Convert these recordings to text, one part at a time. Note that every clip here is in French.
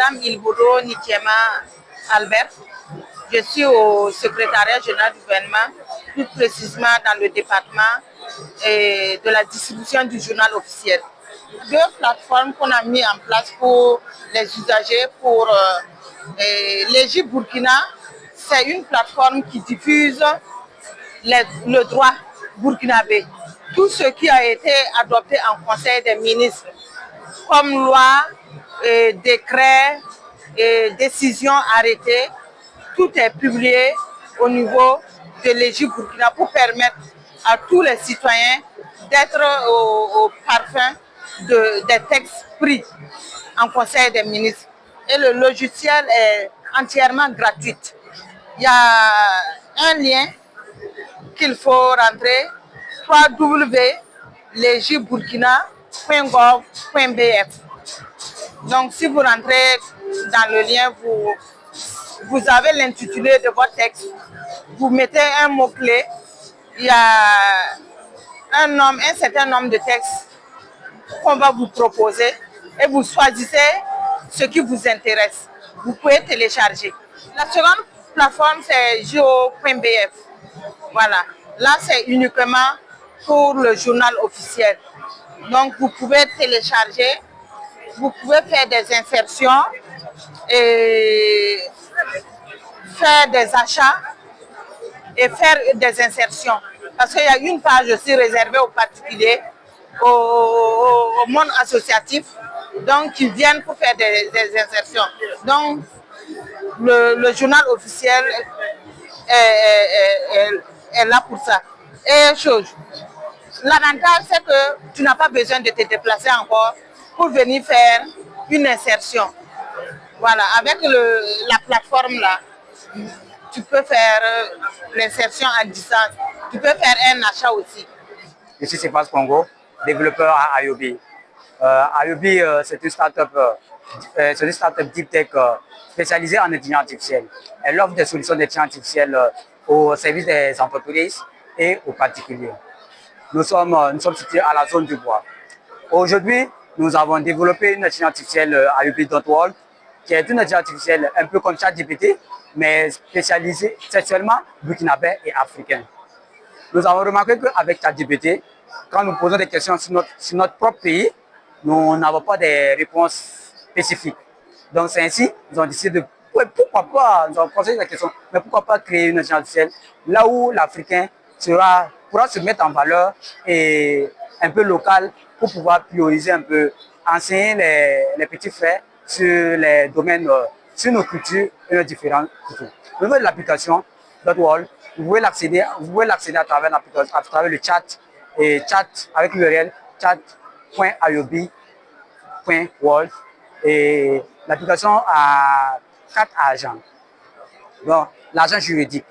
Madame Ilbodo Nikiema Albert. Je suis au secrétariat général du gouvernement, plus précisément dans le département de la distribution du journal officiel. Deux plateformes qu'on a mis en place pour les usagers, pour l'Égypte Burkina, c'est une plateforme qui diffuse le droit burkinabé. Tout ce qui a été adopté en Conseil des ministres, comme loi, décret, décision arrêtée, tout est publié au niveau de l'Égypte Burkina pour permettre à tous les citoyens d'être au parfum des textes pris en Conseil des ministres. Et le logiciel est entièrement gratuit. Il y a un lien qu'il faut rentrer, www.legibburkina.gov.bf. Donc si vous rentrez dans le lien, vous avez l'intitulé de votre texte, vous mettez un mot-clé, il y a un certain nombre de textes qu'on va vous proposer et vous choisissez ce qui vous intéresse. Vous pouvez télécharger. La seconde plateforme, c'est jo.bf. Voilà. Là, c'est uniquement pour le journal officiel. Donc, vous pouvez télécharger, vous pouvez faire des insertions et faire des achats et faire des insertions. Parce qu'il y a une page aussi réservée aux particuliers, au monde associatif, donc qui viennent pour faire des insertions. Donc, le journal officiel est là pour ça. Et l'avantage, c'est que tu n'as pas besoin de te déplacer encore pour venir faire une insertion. Voilà, avec la plateforme là, tu peux faire l'insertion à distance. Tu peux faire un achat aussi. Je suis Sefas Congo, développeur à Ayobi. Ayobi, c'est une start-up deep tech spécialisée en intelligence artificielle. Elle offre des solutions d'intelligence artificielle au service des entreprises et aux particuliers. Nous sommes situés à la zone du bois. Aujourd'hui, nous avons développé une intelligence artificielle Ayobi.world, qui est une intelligence artificielle un peu comme ChatGPT, mais spécialisée sexuellement burkinabé et africain. Nous avons remarqué qu'avec ChatGPT, quand nous posons des questions sur notre propre pays, nous n'avons pas de réponses spécifiques. Donc c'est ainsi, nous avons décidé de, pourquoi pas, nous avons posé la question, mais pourquoi pas créer une intelligence artificielle là où l'Africain pourra se mettre en valeur et un peu local pour pouvoir prioriser un peu, enseigner les petits frères sur les domaines, sur nos cultures et nos différentes cultures. Au niveau de l'application .world, vous pouvez l'accéder à travers l'application, à travers le chat, et chat avec l'URL chat.ayobi.world, et l'application a 4 agents. Donc, l'agent juridique,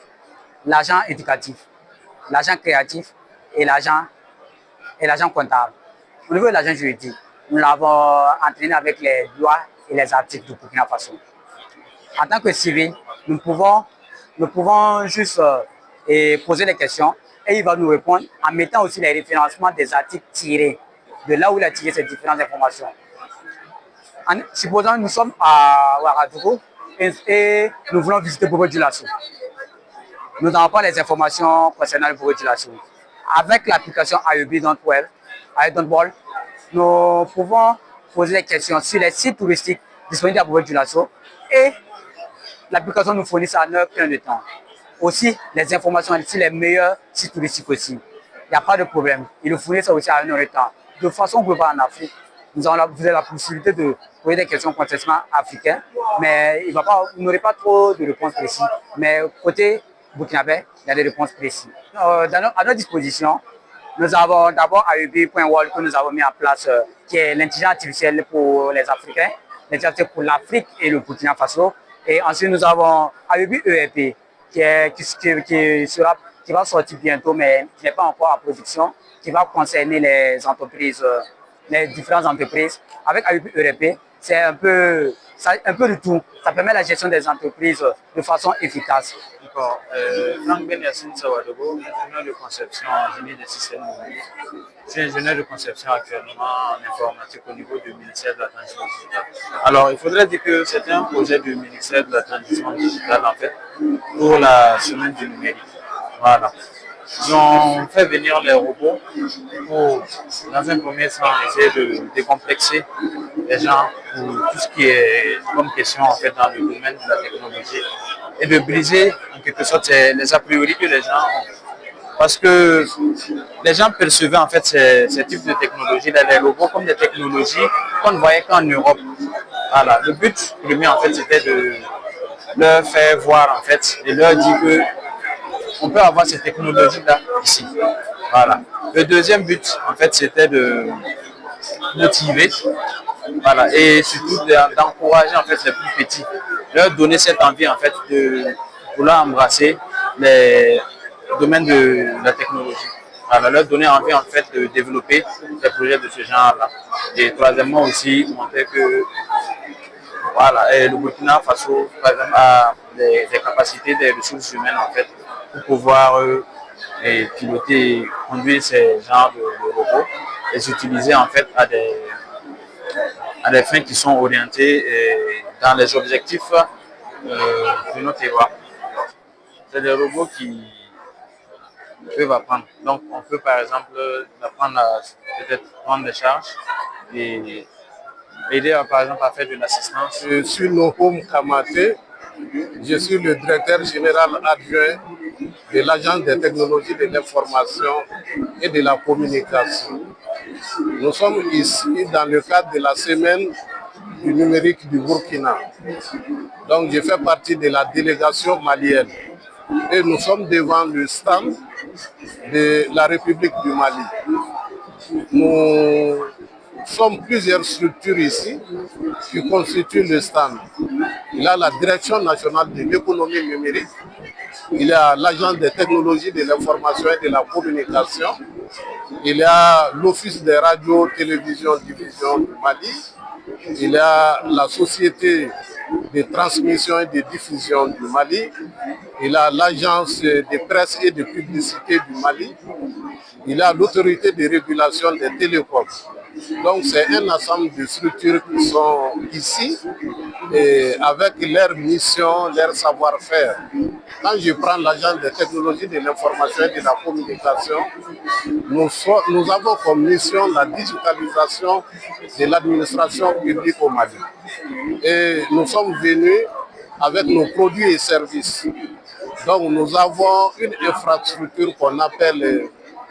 l'agent éducatif, l'agent créatif et l'agent comptable. Au niveau de l'agent juridique, nous l'avons entraîné avec les lois et les articles du Burkina Faso. En tant que civil, nous pouvons juste poser des questions et il va nous répondre en mettant aussi les référencements des articles tirés, de là où il a tiré ces différentes informations. Supposons que nous sommes à Ouagadougou et nous voulons visiter Bobo Dioulasso. Nous n'avons pas les informations concernant le Bobo Dioulasso. Avec l'application Ayobi.world, nous pouvons poser des questions sur les sites touristiques disponibles à Bobo Dioulasso et l'application nous fournit ça en heure plein de temps. Aussi, les informations sur les meilleurs sites touristiques aussi. Il n'y a pas de problème. Il nous fournit ça aussi à une heure de temps. De façon globale en Afrique, vous avez la possibilité de poser des questions concernant africains, mais vous n'aurez pas trop de réponses précises. Mais côté burkinabé, il y a des réponses précises. À notre disposition, nous avons d'abord Ayobi.world que nous avons mis en place, qui est l'intelligence artificielle pour les Africains, l'intelligence artificielle pour l'Afrique et le Burkina Faso. Et ensuite, nous avons Ayobi ERP, qui va sortir bientôt, mais qui n'est pas encore en production, qui va concerner les entreprises, les différentes entreprises. Avec Ayobi ERP, c'est un peu un peu de tout. Ça permet la gestion des entreprises de façon efficace. D'accord. Franck Ben Yassine Sawadogo, ingénieur de conception en génie des systèmes mobiles. Je suis ingénieur de conception actuellement en informatique au niveau du ministère de la Transition digitale. Alors, il faudrait dire que c'est un projet du ministère de la Transition digitale, en fait, pour la semaine du numérique. Voilà. Ils ont fait venir les robots pour, dans un premier temps, essayer de décomplexer les gens pour tout ce qui est comme question en fait dans le domaine de la technologie et de briser en quelque sorte les a priori que les gens ont. Parce que les gens percevaient en fait ces types de technologies, les robots, comme des technologies qu'on ne voyait qu'en Europe. Voilà. Le but premier en fait c'était de leur faire voir en fait et leur dire que on peut avoir ces technologies-là ici. Voilà. Le deuxième but, en fait, c'était de motiver, voilà, et surtout d'encourager en fait les plus petits, leur donner cette envie en fait de vouloir embrasser les domaines de la technologie. Voilà, leur donner envie en fait de développer des projets de ce genre-là. Et troisièmement aussi montrer que voilà, et le Burkina Faso par exemple, a des capacités, des ressources humaines en fait pour pouvoir piloter et conduire ces genres de robots et s'utiliser en fait à des fins qui sont orientées dans les objectifs de notre terroir. C'est des robots qui peuvent apprendre. Donc on peut par exemple apprendre à peut-être prendre des charges et aider par exemple à faire de l'assistance. Je suis Nohom Kamate, je suis le directeur général adjoint de l'Agence des technologies de l'information et de la communication. Nous sommes ici dans le cadre de la semaine du numérique du Burkina. Donc je fais partie de la délégation malienne et nous sommes devant le stand de la République du Mali. Nous sommes plusieurs structures ici qui constituent le stand. Il y a la Direction nationale de l'économie numérique, il y a l'Agence des technologies de l'information et de la communication, il y a l'Office des radios, télévisions, diffusion du Mali, il y a la Société de transmission et de diffusion du Mali, il y a l'Agence de presse et de publicité du Mali, il y a l'Autorité de régulation des télécoms. Donc c'est un ensemble de structures qui sont ici et avec leur mission, leur savoir-faire. Quand je prends l'Agence des technologies de l'information et de la communication, nous avons comme mission la digitalisation de l'administration publique au Mali. Et nous sommes venus avec nos produits et services. Donc nous avons une infrastructure qu'on appelle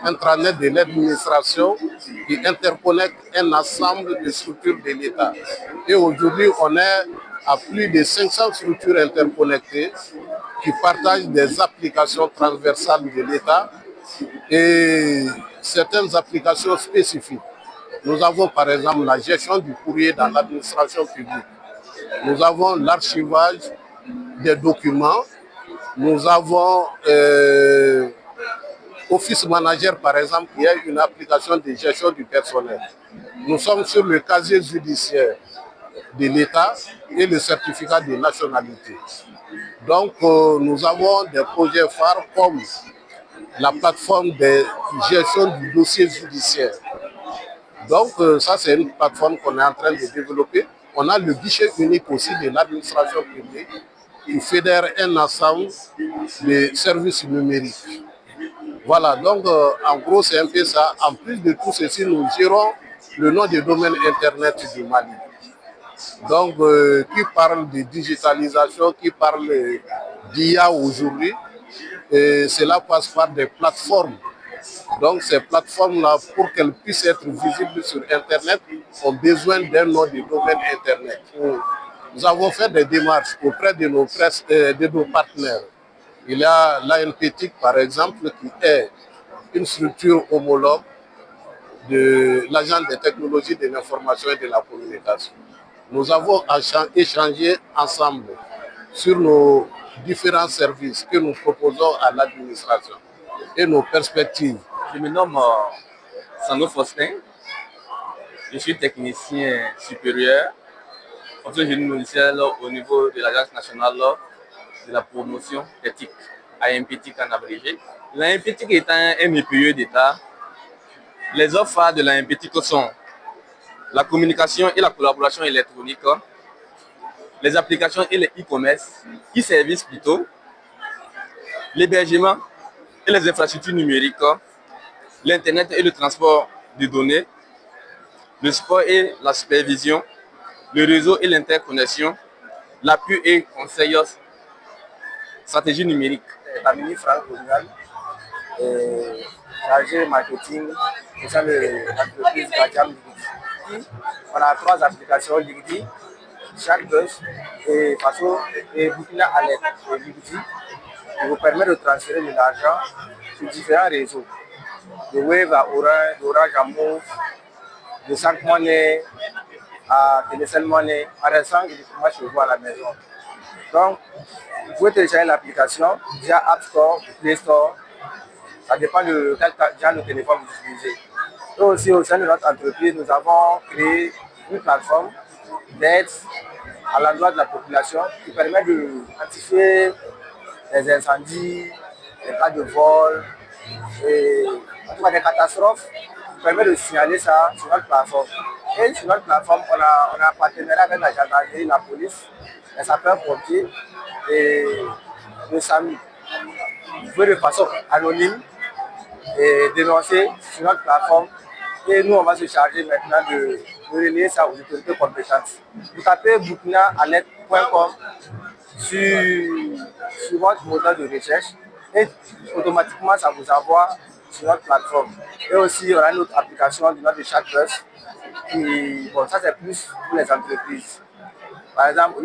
intranet de l'administration qui interconnecte un ensemble de structures de l'État. Et aujourd'hui, on est à plus de 500 structures interconnectées qui partagent des applications transversales de l'État et certaines applications spécifiques. Nous avons par exemple la gestion du courrier dans l'administration publique. Nous avons l'archivage des documents. Nous avons Office Manager, par exemple, qui est une application de gestion du personnel. Nous sommes sur le casier judiciaire de l'État et le certificat de nationalité. Donc, nous avons des projets phares comme la plateforme de gestion du dossier judiciaire. Donc, ça, c'est une plateforme qu'on est en train de développer. On a le guichet unique aussi de l'administration publique qui fédère un ensemble de services numériques. Voilà, donc en gros c'est un peu ça. En plus de tout ceci, nous gérons le nom de domaine Internet du Mali. Donc qui parle de digitalisation, qui parle d'IA aujourd'hui, et cela passe par des plateformes. Donc ces plateformes-là, pour qu'elles puissent être visibles sur Internet, ont besoin d'un nom de domaine Internet. Nous avons fait des démarches auprès de nos partenaires. Il y a l'ANPTIC, par exemple, qui est une structure homologue de l'Agence des technologies de l'information et de la communication. Nous avons échangé ensemble sur nos différents services que nous proposons à l'administration et nos perspectives. Je me nomme Sando Faustin, je suis technicien supérieur On fait un génie logiciel au niveau de l'Agence nationale de la promotion éthique, AMPTIC en abrégé. L'AMPTIC étant un EPE d'État, les offres phares de l'AMPTIC sont la communication et la collaboration électronique, les applications et les e-commerce, e-services plutôt, l'hébergement et les infrastructures numériques, l'Internet et le transport de données, le sport et la supervision, le réseau et l'interconnexion, l'appui et conseil stratégie numérique. Tamini Franck Ounial, chargé marketing au sein de l'entreprise Badiam Ligidi. On a 3 applications Ligidi, Chartbus et Faso et Burkina Alert et Ligidi qui vous permet de transférer de l'argent sur différents réseaux. De Wave à Orange, d'Orange à Move, de Sank Money à Telecel Money, en restant directement chez vous à la maison. Donc, vous pouvez télécharger l'application via App Store ou Play Store. Ça dépend de quel genre de téléphone vous utilisez. Et aussi, au sein de notre entreprise, nous avons créé une plateforme d'aide à l'endroit de la population qui permet d'identifier les incendies, les cas de vol, et en tout cas des catastrophes, qui permet de signaler ça sur notre plateforme. Et sur notre plateforme, on a un partenariat avec la gendarmerie, la police, les sapeurs-pompiers et le SAMU. Vous pouvez de façon anonyme et dénoncer sur notre plateforme. Et nous, on va se charger maintenant de relayer ça aux autorités compétentes. Vous tapez burkinaalert.com sur votre moteur de recherche et automatiquement, ça vous envoie sur notre plateforme. Et aussi, on a une autre application de notre Chartbus. Bon, ça, c'est plus pour les entreprises. Par exemple,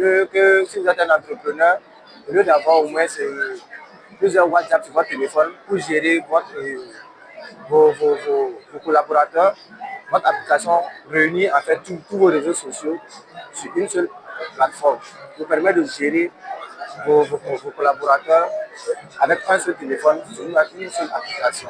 si vous êtes un entrepreneur, au lieu d'avoir au moins plusieurs WhatsApp sur votre téléphone pour gérer vos collaborateurs, votre application réunit en fait tous vos réseaux sociaux sur une seule plateforme. Vous permet de gérer vos collaborateurs avec un seul téléphone sur une seule application.